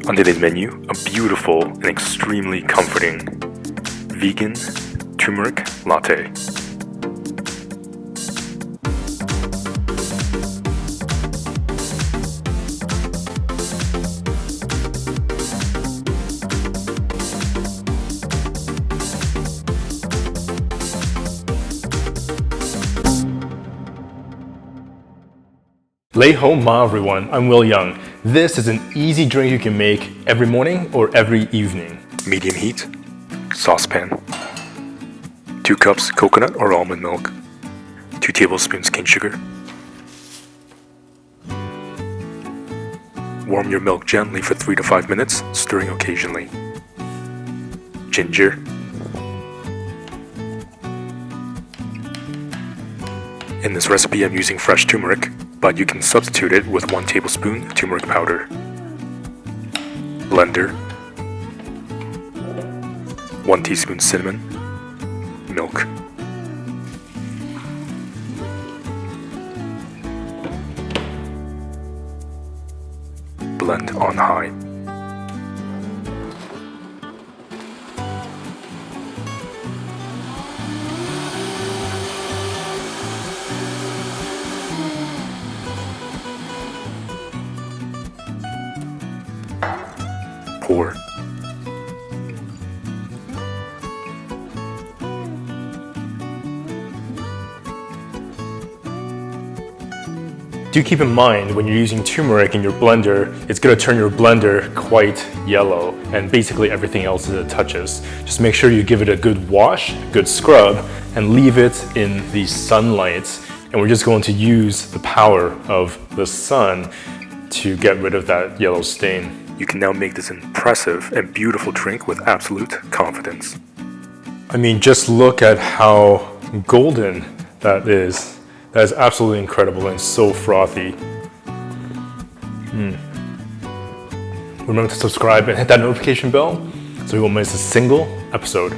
On today's menu, a beautiful and extremely comforting vegan turmeric latte. Lay home ma everyone, I'm Will Young. This is an easy drink you can make every morning or every evening. Medium heat, saucepan, 2 cups coconut or almond milk, 2 tablespoons cane sugar. Warm your milk gently for 3 to 5 minutes, stirring occasionally. Ginger, in this recipe I'm using fresh turmeric, but you can substitute it with 1 tablespoon turmeric powder. Blender, 1 teaspoon cinnamon, milk. Blend on high. Pour. Do keep in mind when you're using turmeric in your blender, it's going to turn your blender quite yellow and basically everything else that it touches. Just make sure you give it a good wash, good scrub, and leave it in the sunlight. And we're just going to use the power of the sun to get rid of that yellow stain. You can now make this impressive and beautiful drink with absolute confidence. I mean, just look at how golden that is. That is absolutely incredible and so frothy. Remember to subscribe and hit that notification bell so you won't miss a single episode.